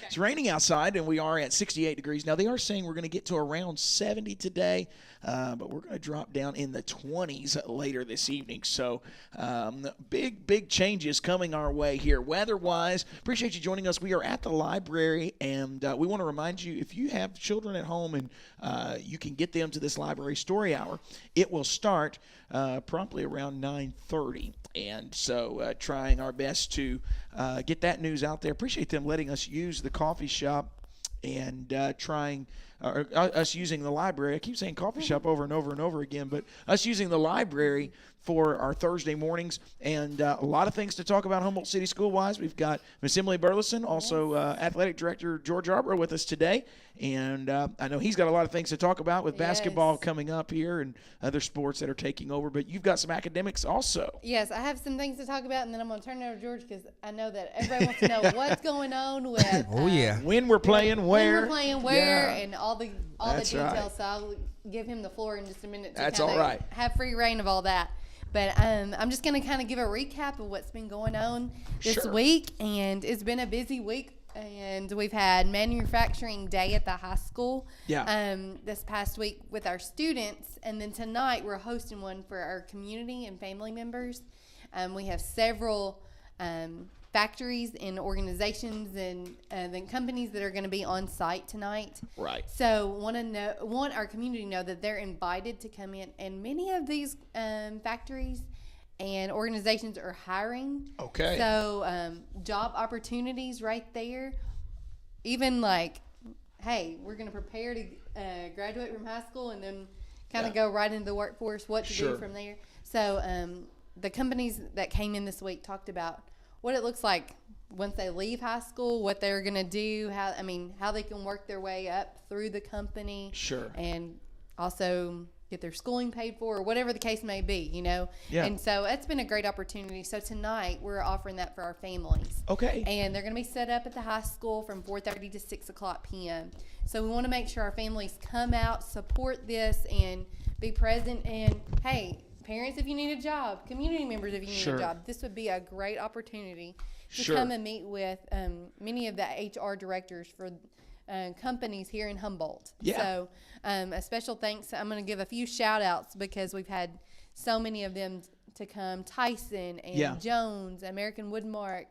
It's raining outside, and we are at 68 degrees. Now, they are saying we're going to get to around 70 today, but we're going to drop down in the 20s later this evening. So big changes coming our way here. Weather-wise, appreciate you joining us. We are at the library, and we want to remind you, if you have children at home and you can get them to this library story hour, it will start promptly around 9:30. And so trying our best to get that news out there. Appreciate them letting us use the coffee shop and us using the library. I keep saying coffee shop over and over and over again, but us using the library for our Thursday mornings, and a lot of things to talk about Humboldt City School-wise. We've got Miss Emily Burleson, also Athletic Director George Arbor with us today, and I know he's got a lot of things to talk about with basketball coming up here and other sports that are taking over, but you've got some academics also. Yes, I have some things to talk about, and then I'm going to turn it over to George because I know that everybody wants to know what's going on with when we're playing, where, and all the details, right. So I'll give him the floor in just a minute to have free reign of all that. But I'm just going to kind of give a recap of what's been going on this week. And it's been a busy week. And we've had Manufacturing Day at the high school this past week with our students. And then tonight we're hosting one for our community and family members. We have several factories and organizations and companies that are going to be on site tonight. Right. So want our community to know that they're invited to come in, and many of these factories and organizations are hiring. Okay. So job opportunities right there. Even like, hey, we're going to prepare to graduate from high school and then kind of go right into the workforce, what to do from there. So the companies that came in this week talked about what it looks like once they leave high school, what they're going to do, how they can work their way up through the company. Sure. And also get their schooling paid for or whatever the case may be, Yeah. And so it's been a great opportunity. So tonight we're offering that for our families. Okay. And they're going to be set up at the high school from 4:30 to 6 o'clock p.m. So we want to make sure our families come out, support this, and be present. And, hey, parents, if you need a job, community members, if you need a job, this would be a great opportunity to come and meet with many of the HR directors for companies here in Humboldt. Yeah. So a special thanks. I'm going to give a few shout outs because we've had so many of them to come. Tyson and Jones, American Woodmark,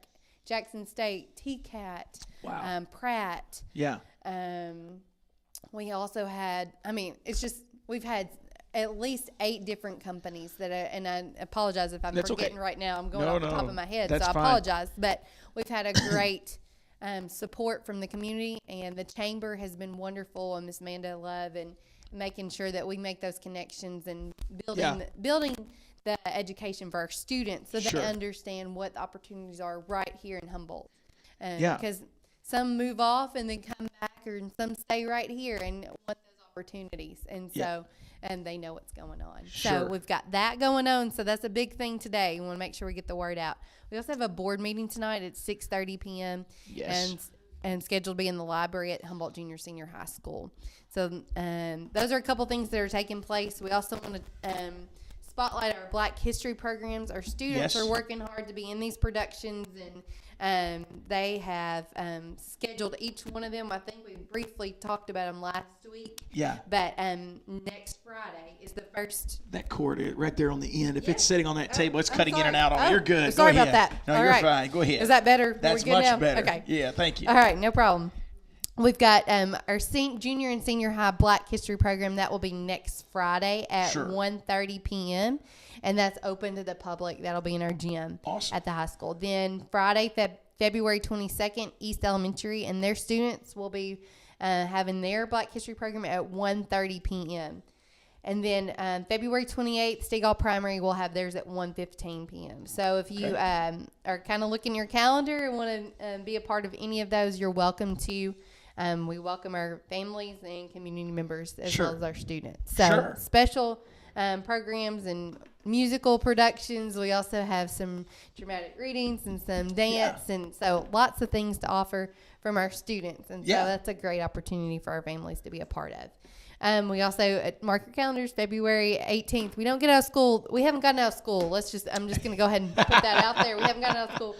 Jackson State, TCAT, Pratt. Yeah. We also had, we've had at least 8 different companies and I apologize if I'm forgetting right now. I'm going off the top of my head, so I apologize. But we've had a great support from the community, and the chamber has been wonderful, and Miss Amanda Love, and making sure that we make those connections and building the education for our students so they understand what the opportunities are right here in Humboldt. Because some move off and then come back, or some stay right here and want those opportunities. And so and they know what's going on. So we've got that going on. So that's a big thing today. We want to make sure we get the word out. We also have a board meeting tonight at 6:30 p.m. Yes. And scheduled to be in the library at Humboldt Junior Senior High School. So those are a couple things that are taking place. We also want to spotlight our Black History programs. Our students are working hard to be in these productions, and they have scheduled each one of them. I think we briefly talked about them last week. Yeah. But next Friday is the first. That cord right there on the end. If it's sitting on that table, it's cutting in and out on it. You're good. Sorry about that. No, you're fine. Go ahead. Is that better? That's much better. Okay. Yeah, thank you. All right, no problem. We've got our junior and senior high Black History program. That will be next Friday at 1:30 p.m. And that's open to the public. That'll be in our gym at the high school. Then Friday, February 22nd, East Elementary and their students will be having their Black History program at 1:30 p.m. And then February 28th, Stegall Primary will have theirs at 1:15 p.m. So if you are kind of looking your calendar and want to be a part of any of those, you're welcome to. We welcome our families and community members as well as our students. So special programs and musical productions. We also have some dramatic readings and some dance, and so lots of things to offer from our students. And so that's a great opportunity for our families to be a part of. We also mark your calendars, February 18th. We don't get out of school. We haven't gotten out of school. I'm just going to go ahead and put that out there. We haven't gotten out of school.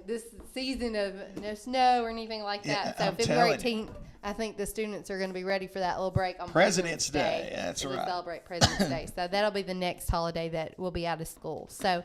this season of no snow or anything like that. So I'm February telling 18th, I think the students are going to be ready for that little break on President's Day. That's to right. celebrate President's Day. So that'll be the next holiday that will be out of school. So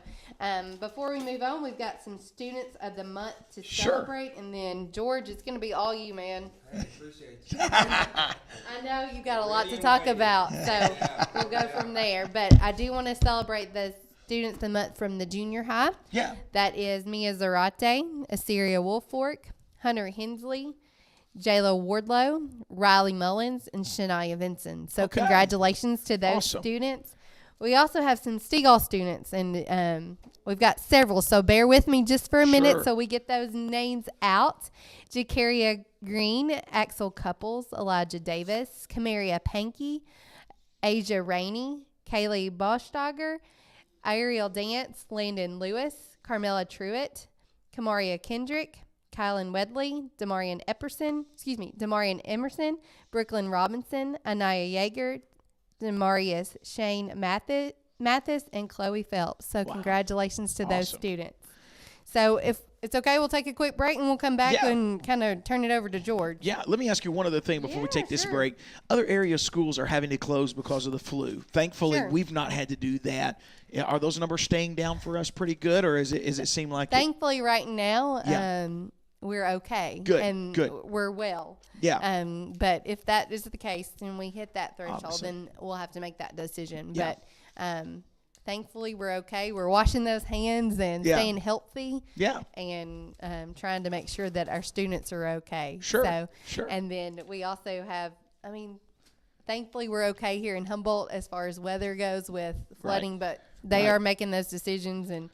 before we move on, we've got some students of the month to celebrate. And then, George, it's going to be all you, man. I appreciate you. I know you've got a lot to talk about, so we'll go from there. But I do want to celebrate the students of the month from the junior high. Yeah. That is Mia Zarate, Assyria Wolfork, Hunter Hensley, Jayla Wardlow, Riley Mullins, and Shania Vinson. So congratulations to those students. We also have some Stegall students, and we've got several. So bear with me just for a minute so we get those names out. Jacaria Green, Axel Couples, Elijah Davis, Camaria Pankey, Asia Rainey, Kaylee Boschdogger, Ariel Dance, Landon Lewis, Carmela Truitt, Kamaria Kendrick, Kylan Wedley, Demarian Emerson, Brooklyn Robinson, Anaya Yeager, Demarius Shane Mathis, and Chloe Phelps. So congratulations to those students. So if it's okay, we'll take a quick break and we'll come back and kind of turn it over to George. Yeah, let me ask you one other thing before we take this break. Other area schools are having to close because of the flu. Thankfully, we've not had to do that. Are those numbers staying down for us pretty good, or is it seem like Thankfully, right now, we're okay. Good. We're well. Yeah. But if that is the case and we hit that threshold, then we'll have to make that decision. Yeah. But thankfully, we're okay. We're washing those hands and staying healthy. Yeah. And trying to make sure that our students are okay. Sure. And then we also have, thankfully, we're okay here in Humboldt as far as weather goes with flooding, but they are making those decisions. And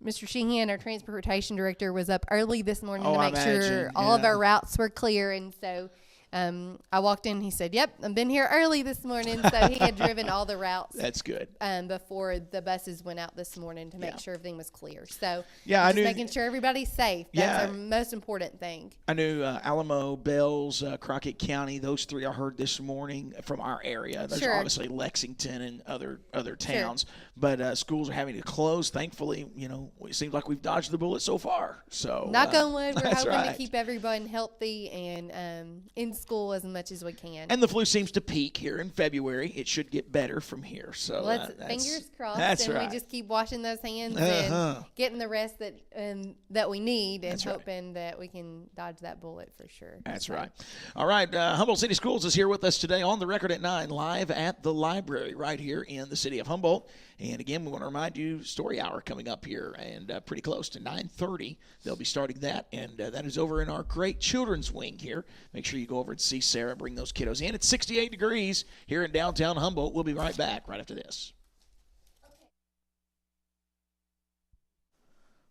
Mr. Sheehan, our transportation director, was up early this morning to make sure all of our routes were clear. And so I walked in and he said, "Yep, I've been here early this morning." So he had driven all the routes. That's good. Before the buses went out this morning to make sure everything was clear. So I knew making sure everybody's safe. That's our most important thing. I knew Alamo, Bells, Crockett County, those three I heard this morning from our area. There's obviously Lexington and other towns. But schools are having to close. Thankfully, it seems like we've dodged the bullet so far. So knock on wood, we're hoping to keep everyone healthy and in school as much as we can. And the flu seems to peak here in February. It should get better from here. So fingers crossed. That's and we just keep washing those hands and getting the rest that we need and hoping that we can dodge that bullet for sure. That's right. All right. Humboldt City Schools is here with us today on the record at 9, live at the library right here in the city of Humboldt. And again, we want to remind you, Story Hour coming up here, and pretty close to 9:30. They'll be starting that, and that is over in our great children's wing here. Make sure you go over and see Sarah, bring those kiddos in. It's 68 degrees here in downtown Humboldt. We'll be right back right after this.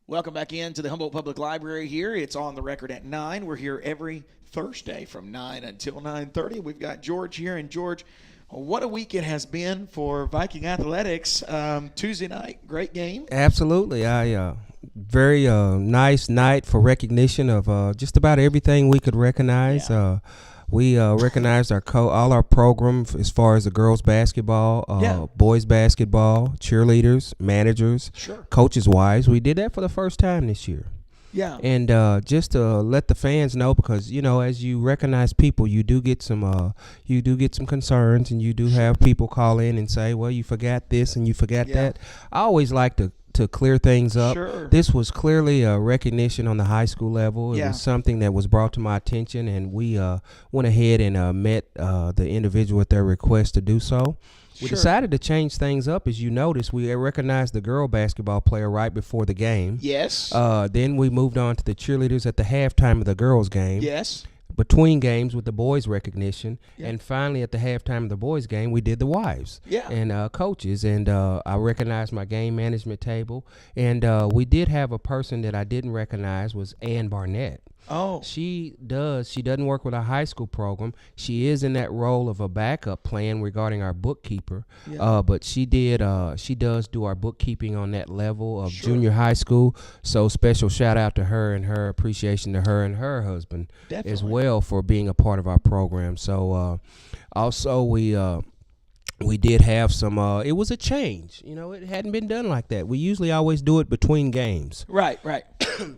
Welcome back into the Humboldt Public Library here. It's on the record at 9. We're here every Thursday from 9 until 9:30. We've got George here, and George, what a week it has been for Viking athletics. Tuesday night, great game. Absolutely. Very nice night for recognition of just about everything we could recognize. We recognized all our program as far as the girls basketball, boys basketball, cheerleaders, managers, coaches' wives. We did that for the first time this year. Yeah. And just to let the fans know, because as you recognize people, you do get some concerns, and you do have people call in and say, "Well, you forgot this and you forgot that." I always like to clear things up. This was clearly a recognition on the high school level. It was something that was brought to my attention, and we went ahead and met the individual with their request to do so. We decided to change things up. As you noticed, we recognized the girl basketball player right before the game. Yes. Then we moved on to the cheerleaders at the halftime of the girls' game. Yes. Between games with the boys' recognition. And finally, at the halftime of the boys' game, we did the wives and coaches. And I recognized my game management table. And we did have a person that I didn't recognize was Ann Barnett. Oh. She doesn't work with our high school program. She is in that role of a backup plan regarding our bookkeeper. But she does do our bookkeeping on that level of junior high school. So special shout out to her and her appreciation to her and her husband as well for being a part of our program. So also we we did have some. It was a change. It hadn't been done like that. We usually always do it between games. Right.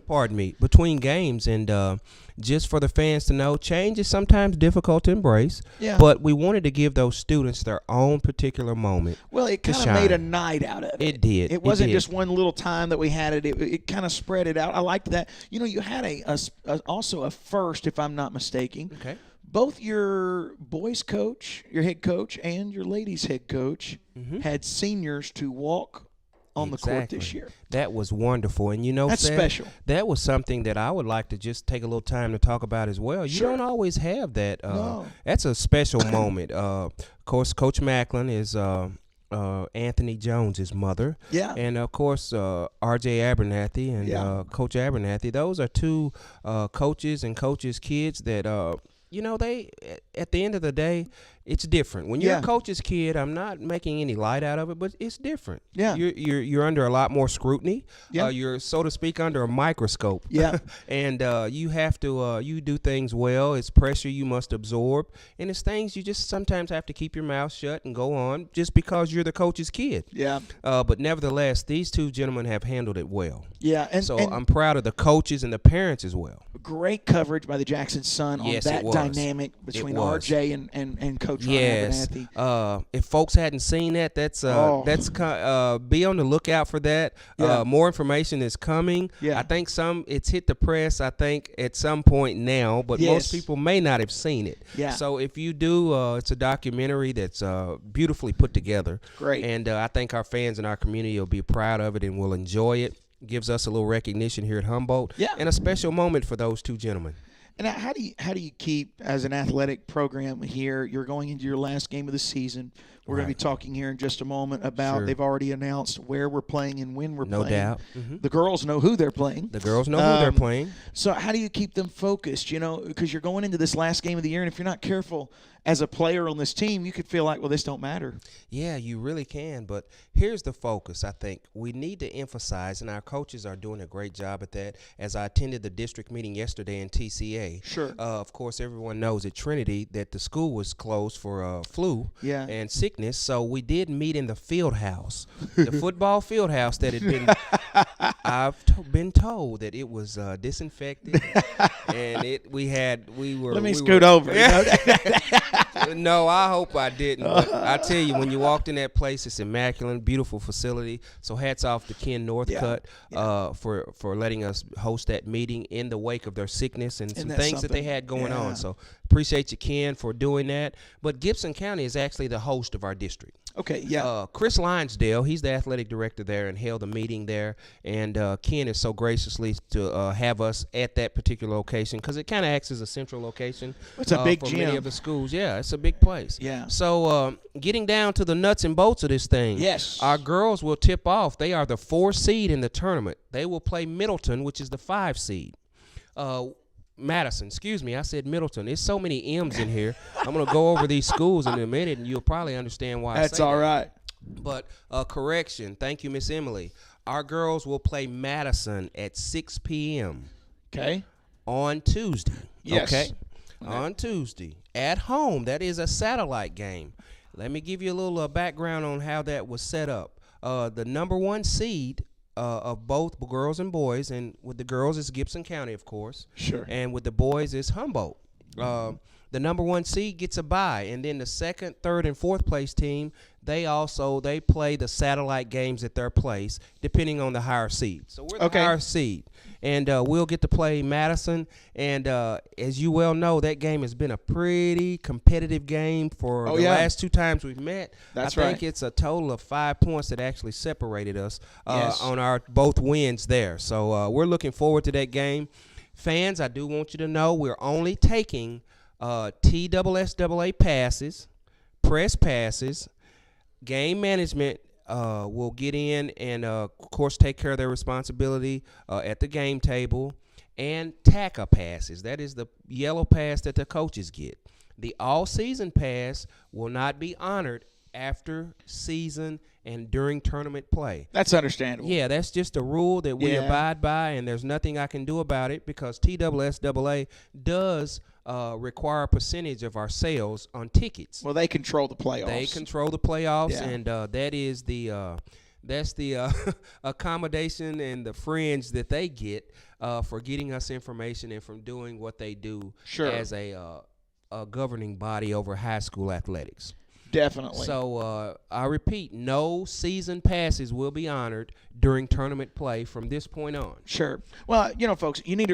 Pardon me, between games, and just for the fans to know, change is sometimes difficult to embrace. Yeah. But we wanted to give those students their own particular moment. Well, it kind of made a night out of it. It did. It wasn't just one little time that we had it. It kind of spread it out. I liked that. You had also a first, if I'm not mistaken. Okay. Both your boys coach, your head coach, and your ladies head coach had seniors to walk on the court this year. That was wonderful. And that's special. That was something that I would like to just take a little time to talk about as well. You don't always have that. No. That's a special moment. Of course, Coach Macklin is Anthony Jones's mother. Yeah. And, of course, R.J. Abernathy and Coach Abernathy. Those are two coaches and coaches' kids that they, at the end of the day, it's different. When you're a coach's kid, I'm not making any light out of it, but it's different. Yeah. You're under a lot more scrutiny. Yeah. You're, so to speak, under a microscope. Yeah. And you have to, you do things well. It's pressure you must absorb. And it's things you just sometimes have to keep your mouth shut and go on just because you're the coach's kid. Yeah. But nevertheless, these two gentlemen have handled it well. Yeah. And I'm proud of the coaches and the parents as well. Great coverage by the Jackson Sun on that dynamic between RJ and Coach Abernathy. If folks hadn't seen that, be on the lookout for that. More information is coming. Yeah. I think it's hit the press, I think, at some point now, but most people may not have seen it. Yeah. So if you do, it's a documentary that's beautifully put together. Great. And I think our fans and our community will be proud of it and will enjoy it. Gives us a little recognition here at Humboldt. Yeah. And a special moment for those two gentlemen. And how do you keep, as an athletic program here, you're going into your last game of the season. We're going to be talking here in just a moment about they've already announced where we're playing and when we're playing. No doubt. The girls know who they're playing. The girls know who they're playing. So how do you keep them focused, because you're going into this last game of the year, and if you're not careful as a player on this team, you could feel like, well, this don't matter. Yeah, you really can. But here's the focus, I think. We need to emphasize, and our coaches are doing a great job at that. As I attended the district meeting yesterday in TCA, sure. Of course, everyone knows at Trinity that the school was closed for flu and sickness. So we did meet in the field house, the football field house that had been, I've been told that it was disinfected. And we were. Let me scoot over. No, I hope I didn't. But I tell you, when you walked in that place, it's immaculate, beautiful facility. So hats off to Ken Northcutt for letting us host that meeting in the wake of their sickness and some things that they had going on. So appreciate you, Ken, for doing that. But Gibson County is actually the host of our district. Okay, yeah. Chris Linesdale, he's the athletic director there and held a meeting there. And Ken is so graciously to have us at that particular location because it kind of acts as a central location. It's a big for gym. Many of the schools. Yeah, it's a big place. Yeah. So getting down to the nuts and bolts of this thing. Yes. Our girls will tip off. They are the 4 seed in the tournament. They will play Middleton, which is the 5 seed. Madison, excuse me, I said Middleton. There's so many M's in here. I'm going to go over these schools in a minute, and you'll probably understand why I say that. That's all right. But correction, thank you, Miss Emily. Our girls will play Madison at 6 p.m. Okay. On Tuesday. Yes. Okay. On Tuesday. At home. That is a satellite game. Let me give you a little background on how that was set up. The number 1 seed of both girls and boys, and with the girls it's Gibson County, of course. Sure. And with the boys it's Humboldt. The number 1 seed gets a bye, and then the 2nd, 3rd, and 4th place team, they play the satellite games at their place, depending on the higher seed. So we're the higher seed, and we'll get to play Madison. And as you well know, that game has been a pretty competitive game for the last 2 times we've met. That's I think it's a total of 5 points that actually separated us on our both wins there. So we're looking forward to that game. Fans, I do want you to know we're only taking TSSAA passes, press passes. Game management will get in and, of course, take care of their responsibility at the game table. And TACA passes. That is the yellow pass that the coaches get. The all-season pass will not be honored after season and during tournament play. That's understandable. Yeah, that's just a rule that we abide by, and there's nothing I can do about it because TSSAA does require a percentage of our sales on tickets. Well, they control the playoffs. They control the playoffs, Yeah. and that is that's the accommodation and the fringe that they get for getting us information and from doing what they do as a governing body over high school athletics. Definitely. So I repeat, no season passes will be honored during tournament play from this point on. Sure. Well, folks, you need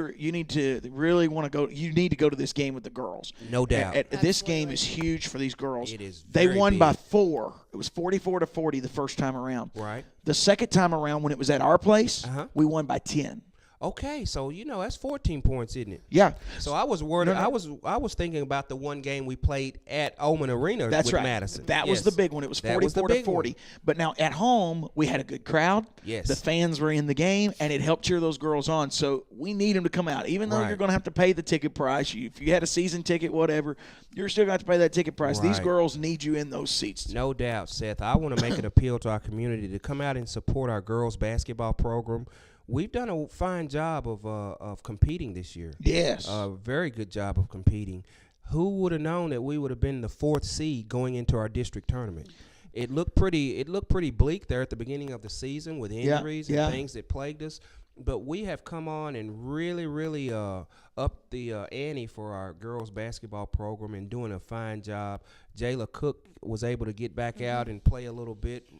to really want to go. You need to go to this game with the girls. No doubt. This game is huge for these girls. It is. They very won big. by 4. It was 44-40 the first time around. Right. The second time around, when it was at our place, Uh-huh. we won by 10. Okay, so that's 14 points, isn't it? Yeah. So I was worried. No. I was thinking about the one game we played at Oman Arena That's with right. Madison. That was the big one. It was That was the 44 to big 40. one. But now at home, we had a good crowd. Yes. The fans were in the game, and it helped cheer those girls on. So we need them to come out. Even though Right. you're going to have to pay the ticket price, if you had a season ticket, whatever, you're still going to have to pay that ticket price. These Right. girls need you in those seats. No doubt, Seth. I want to make an appeal to our community to come out and support our girls basketball program. We've done a fine job of competing this year. Yes. A very good job of competing. Who would have known that we would have been the 4th seed going into our district tournament? It looked pretty bleak there at the beginning of the season with injuries and things that plagued us. But we have come on and really upped the ante for our girls basketball program and doing a fine job. Jayla Cook was able to get back out and play a little bit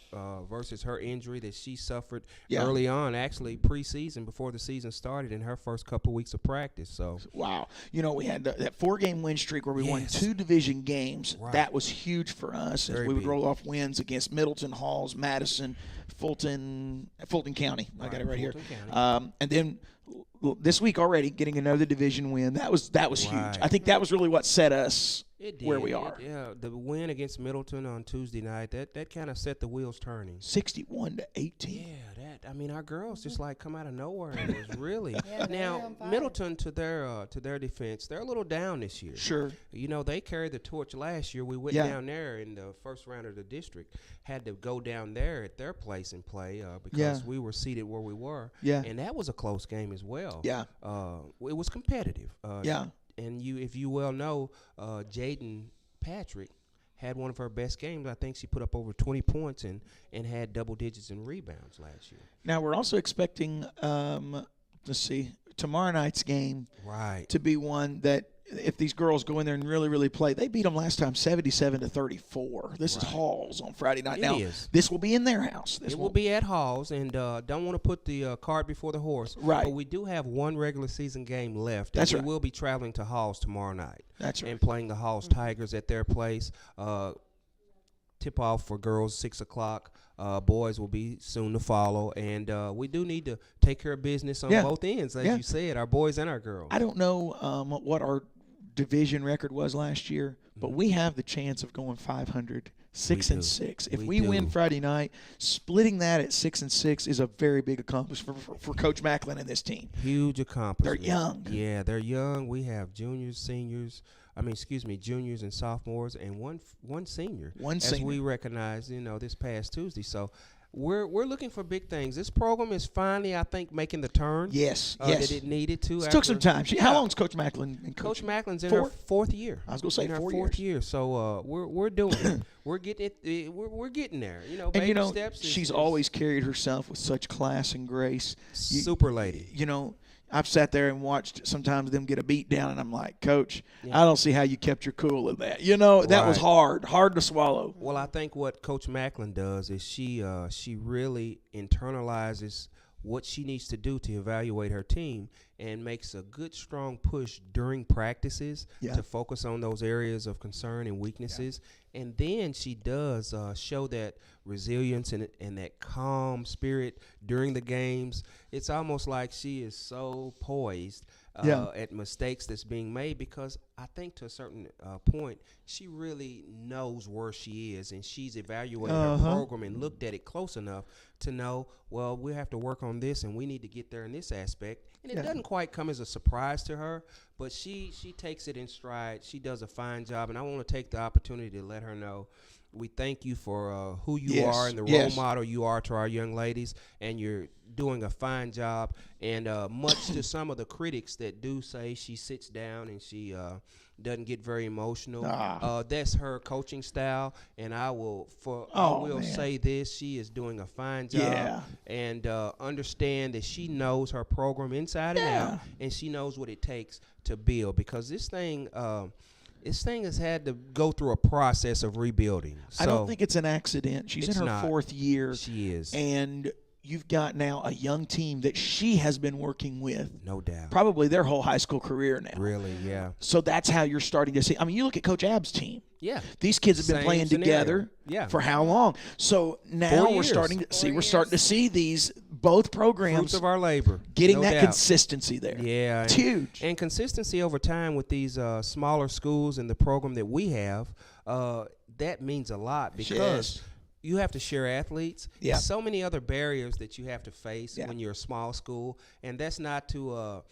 versus her injury that she suffered early on, actually preseason before the season started in her first couple weeks of practice. So wow. We had that 4-game win streak where we won 2 division games. Right. That was huge for us as we would roll off wins against Middleton, Halls, Madison, Fulton County. I got it right here. And then this week already getting another division win. That was huge. I think that was really what set us where we are. The win against Middleton on Tuesday night, that kind of set the wheels turning. 61-18. Yeah, our girls just like come out of nowhere and it was really they're on now fire. Middleton to their defense, they're a little down this year. Sure. They carried the torch last year. We went down there in the first round of the district, had to go down there at their place and play because we were seated where we were. Yeah. And that was a close game as well. Yeah. It was competitive. Yeah. And if you well know, Jaden Patrick had one of her best games. I think she put up over 20 points and had double digits in rebounds last year. Now we're also expecting, tomorrow night's game to be one that if these girls go in there and really play, they beat them last time 77-34. This is Halls on Friday night. Now this will be in their house. It will be at Halls, and don't want to put the cart before the horse. Right. But we do have one regular season game left. That's and right. We will be traveling to Halls tomorrow night. That's right. And playing the Halls Tigers at their place. Tip off for girls 6 o'clock. Boys will be soon to follow, and we do need to take care of business on both ends, as you said, our boys and our girls. I don't know what our division record was last year, but we have the chance of going 500, 6-6. If we win Friday night, splitting that at 6-6 is a very big accomplishment for Coach Macklin and this team. Huge accomplishment. They're young. Yeah, they're young. We have juniors and sophomores, and one senior. As we recognize, this past Tuesday. So we're looking for big things. This program is finally, I think, making the turn. Yes. That it needed to. It took some time. How long has Coach Macklin been coaching? Coach Macklin's in her 4th year. I was going to say in 4 her 4th year. So we're doing it. We're getting it. We're getting there. Baby steps. She's always carried herself with such class and grace. Super lady. I've sat there and watched sometimes them get a beat down, and I'm like, Coach, I don't see how you kept your cool in that. That was hard to swallow. Well, I think what Coach Macklin does is she really internalizes what she needs to do to evaluate her team and makes a good, strong push during practices to focus on those areas of concern and weaknesses. And then she does show that resilience and that calm spirit during the games. It's almost like she is so poised at mistakes that's being made, because I think to a certain point she really knows where she is, and she's evaluated her program and looked at it close enough to know, well, we have to work on this and we need to get there in this aspect. And it doesn't quite come as a surprise to her, but she takes it in stride. She does a fine job, and I want to take the opportunity to let her know We thank you for who you Yes, are and the role model you are to our young ladies, and you're doing a fine job. And much to some of the critics that do say she sits down and she doesn't get very emotional, that's her coaching style. And I will say this: she is doing a fine job, and understand that she knows her program inside and out, and she knows what it takes to build, because this thing has had to go through a process of rebuilding. So I don't think it's an accident. She's in her 4th year. She is. And you've got now a young team that she has been working with. No doubt. Probably their whole high school career now. Really, yeah. So that's how you're starting to see. I mean, you look at Coach Abb's team. Yeah. These kids have been playing together for how long? So now we're starting to see these both programs, fruits of our labor, getting that consistency there. Yeah. It's huge. And consistency over time with these smaller schools and the program that we have, that means a lot, because you have to share athletes. Yeah. There's so many other barriers that you have to face when you're a small school, and that's not to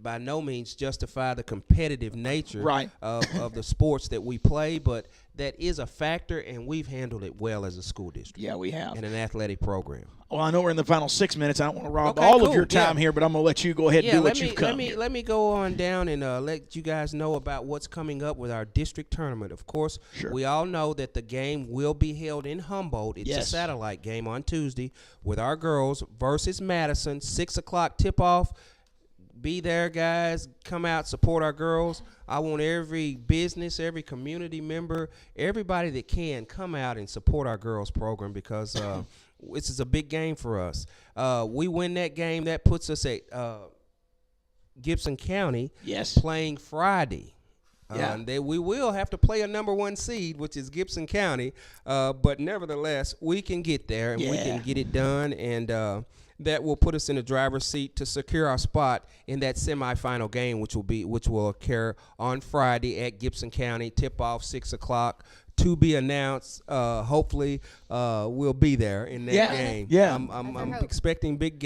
by no means justify the competitive nature of the sports that we play, but that is a factor, and we've handled it well as a school district. Yeah, we have. And an athletic program. Well, I know we're in the final 6 minutes. I don't want to rob all of your time here, but I'm going to let you go ahead and do what you've come. Let me go on down and let you guys know about what's coming up with our district tournament. Of course, we all know that the game will be held in Humboldt. It's a satellite game on Tuesday with our girls versus Madison, 6 o'clock tip-off. Be there, guys. Come out, support our girls. I want every business, every community member, everybody that can come out and support our girls program, because this is a big game for us. We win that game, that puts us at Gibson County playing Friday. And we will have to play a number 1 seed, which is Gibson County. But nevertheless, we can get there, and we can get it done. And that will put us in the driver's seat to secure our spot in that semifinal game, which will occur on Friday at Gibson County. Tip off 6 o'clock. To be announced. Hopefully, we'll be there in that game. Yeah, I'm expecting big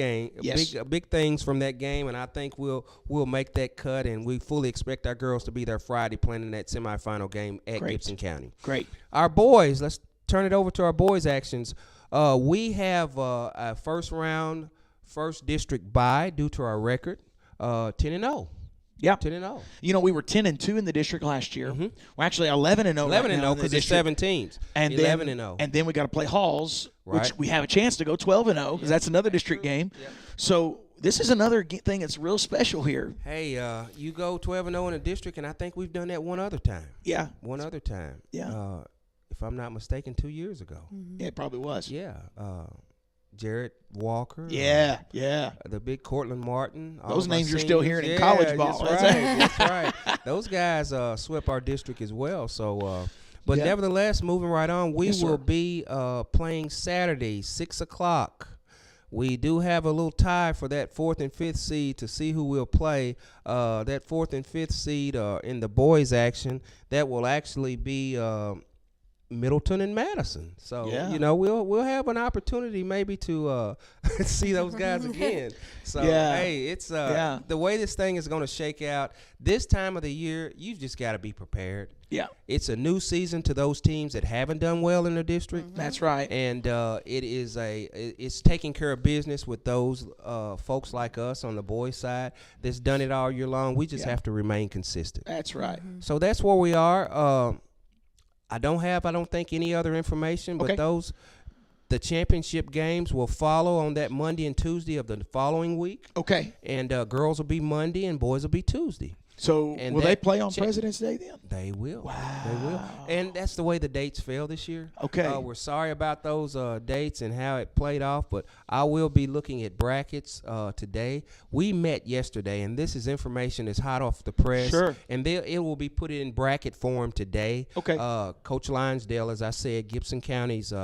things from that game, and I think we'll make that cut. And we fully expect our girls to be there Friday, playing in that semifinal game at Gibson County. Great. Our boys. Let's turn it over to our boys' actions. We have a first district bye due to our record, 10-0. Yeah. 10-0. You know, we were 10-2 in the district last year. Mm-hmm. We're actually 11-0. 11-0 because there's 7 teams. And 11-0. And then we got to play Halls, which we have a chance to go 12-0 because that's another district game. Yeah. So this is another thing that's real special here. Hey, you go 12-0 in a district, and I think we've done that one other time. Yeah. One other time. Yeah. If I'm not mistaken, 2 years ago. Mm-hmm. Yeah, it probably was. Yeah. Jarrett Walker. Yeah. The big Cortland Martin. Those names you're still hearing in college ball. That's right. Those guys swept our district as well. So, but nevertheless, moving right on, we will be playing Saturday, 6 o'clock. We do have a little tie for that 4th and 5th seed to see who will play. That 4th and 5th seed in the boys' action, that will actually be Middleton and Madison. So, we'll have an opportunity maybe to see those guys again. So, hey, it's the way this thing is going to shake out. This time of the year, you've just got to be prepared. Yeah. It's a new season to those teams that haven't done well in the district. Mm-hmm. That's right. And it's taking care of business with those folks like us on the boys' side that's done it all year long. We just have to remain consistent. That's right. Mm-hmm. So that's where we are. I don't think any other information, but the championship games will follow on that Monday and Tuesday of the following week. Okay. And girls will be Monday and boys will be Tuesday. So will they play on President's Day then? They will. Wow. They will. And that's the way the dates fell this year. Okay. We're sorry about those dates and how it played off, but I will be looking at brackets today. We met yesterday, and this is information that's hot off the press. Sure. And it will be put in bracket form today. Okay. Coach Linesdale, as I said, Gibson County's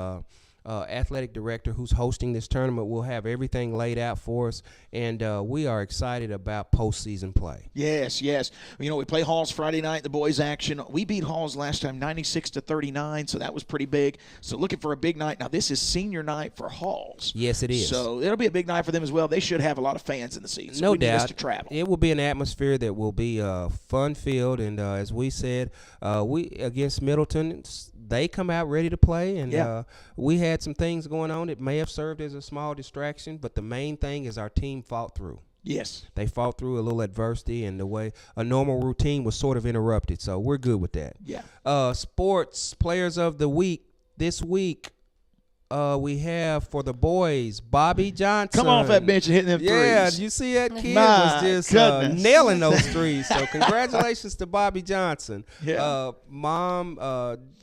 athletic director who's hosting this tournament, will have everything laid out for us, and we are excited about postseason play. Yes. You know, we play Halls Friday night, the boys action. We beat Halls last time 96-39, so that was pretty big. So looking for a big night. Now, this is senior night for Halls. Yes, it is. So it'll be a big night for them as well. They should have a lot of fans in the seats. So no we doubt. need us to travel. It will be an atmosphere that will be fun-filled, and as we said, we against Middleton, they come out ready to play, and we had some things going on that may have served as a small distraction, but the main thing is our team fought through. Yes. They fought through a little adversity, and the way a normal routine was sort of interrupted, so we're good with that. Yeah. Sports Players of the Week this week. We have for the boys, Bobby Johnson. Come off that bench and hit them threes. Yeah, you see that kid My was just nailing those threes. So congratulations to Bobby Johnson. Yeah. Mom,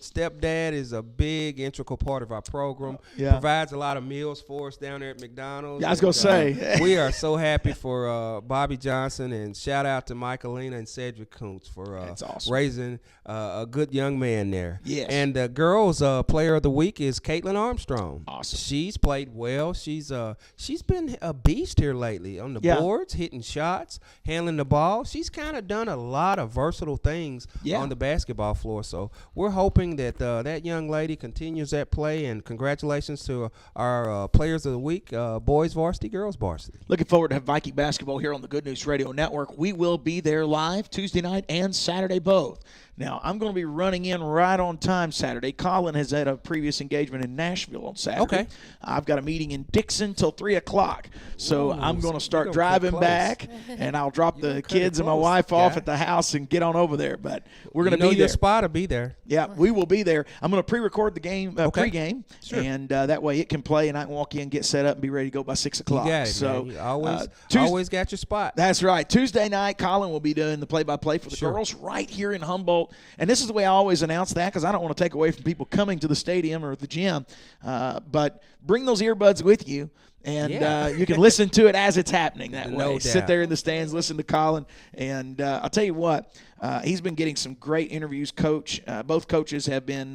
stepdad is a big integral part of our program. Yeah. Provides a lot of meals for us down there at McDonald's. Yeah, I was going to say. We are so happy for Bobby Johnson, and shout out to Michaelina and Cedric Kuntz for That's awesome. raising a good young man there. Yes. And the girls' player of the week is Caitlin Armstrong. Awesome. She's played well. She's been a beast here lately on the boards, hitting shots, handling the ball. She's kind of done a lot of versatile things on the basketball floor. So we're hoping that that young lady continues that play. And congratulations to our players of the week, boys varsity, girls varsity. Looking forward to have Viking basketball here on the Good News Radio Network. We will be there live Tuesday night and Saturday both. Now, I'm going to be running in right on time Saturday. Colin has had a previous engagement in Nashville on Saturday. Okay. I've got a meeting in Dixon till 3 o'clock. So I'm going to start you're gonna driving cut close. back, and I'll drop the cut kids it and my close, wife off guy. at the house and get on over there. But we're going to be your there. spot will be there. Yeah, we will be there. I'm going to pre-record the game, Okay. pregame, Sure. and that way it can play, and I can walk in, get set up, and be ready to go by 6 o'clock. You got it, so man. You Tuesday, always got your spot. that's right. Tuesday night, Colin will be doing the play-by-play for the Sure. girls right here in Humboldt. And this is the way I always announce that because I don't want to take away from people coming to the stadium or the gym. But bring those earbuds with you. And you can listen to it as it's happening that way. No doubt. Sit there in the stands, listen to Colin. And I'll tell you what, he's been getting some great interviews. Both coaches have been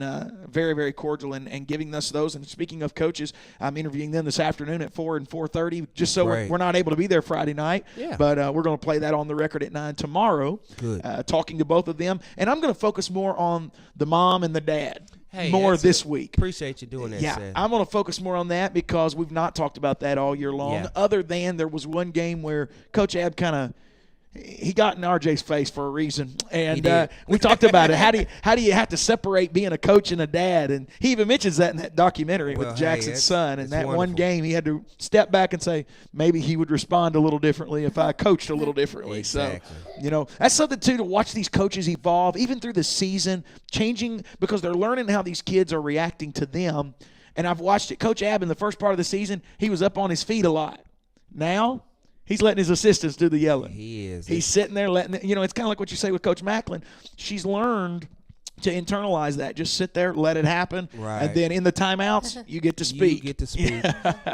very, very cordial in giving us those. And speaking of coaches, I'm interviewing them this afternoon at 4 and 4:30, just so we're not able to be there Friday night. Yeah. But we're going to play that on the record at 9 tomorrow. Good. Talking to both of them. And I'm going to focus more on the mom and the dad. Hey, more that's this it. week. Appreciate you doing that, Yeah, Seth. I'm going to focus more on that because we've not talked about that all year long. Yeah. Other than there was one game where Coach Ab he got in RJ's face for a reason, and we talked about it. How do you have to separate being a coach and a dad? And he even mentions that in that documentary with Jackson's son. And that wonderful. one game, he had to step back and say maybe he would respond a little differently if I coached a little differently. Exactly. So, that's something too to watch these coaches evolve, even through the season, changing because they're learning how these kids are reacting to them. And I've watched it. Coach Ab in the first part of the season, he was up on his feet a lot. Now, he's letting his assistants do the yelling. He is. He's sitting there letting it's kind of like what you say with Coach Macklin. She's learned to internalize that. Just sit there, let it happen. Right. And then in the timeouts, you get to speak. You get to speak.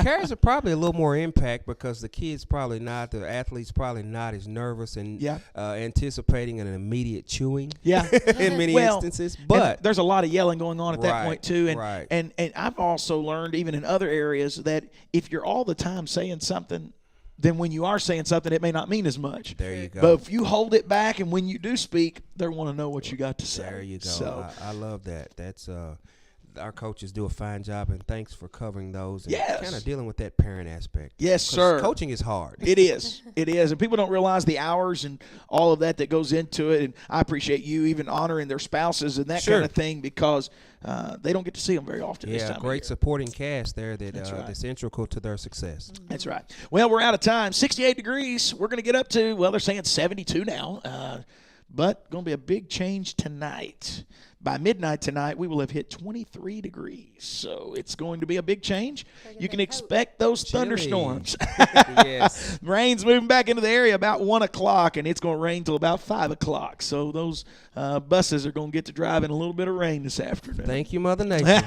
Carries are probably a little more impact because the athlete's probably not as nervous and anticipating an immediate chewing. Yeah. in many instances. But there's a lot of yelling going on at that point too. And, right. and I've also learned even in other areas that if you're all the time saying something, then when you are saying something, it may not mean as much. There you go. But if you hold it back and when you do speak, they want to know what you got to say. There you go. So, I love that. That's our coaches do a fine job, and thanks for covering those and kind of dealing with that parent aspect. Yes, sir. Coaching is hard. It is. It is. And people don't realize the hours and all of that goes into it. And I appreciate you even honoring their spouses and that kind of thing because they don't get to see them very often this time of great year. supporting cast there that's integral to their success. That's right. Well, we're out of time. 68 degrees. We're going to get up to, they're saying 72 now. But going to be a big change tonight. By midnight tonight, we will have hit 23 degrees. So it's going to be a big change. You can expect those thunderstorms. Yes. Rain's moving back into the area about 1 o'clock, and it's going to rain till about 5 o'clock. So those buses are going to get to drive in a little bit of rain this afternoon. Thank you, Mother Nature.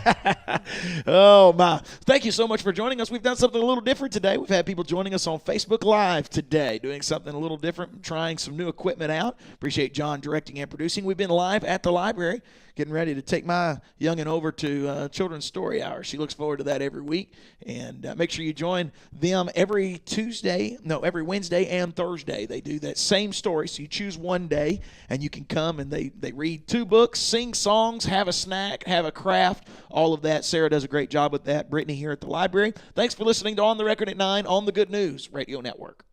Oh, my. Thank you so much for joining us. We've done something a little different today. We've had people joining us on Facebook Live today, doing something a little different, trying some new equipment out. Appreciate John directing and producing. We've been live at the library. getting ready to take my youngin' over to Children's Story Hour. She looks forward to that every week. And make sure you join them every Wednesday and Thursday. They do that same story. So you choose one day, and you can come, and they read 2 books, sing songs, have a snack, have a craft, all of that. Sarah does a great job with that. Brittany here at the library. Thanks for listening to On the Record at 9 on the Good News Radio Network.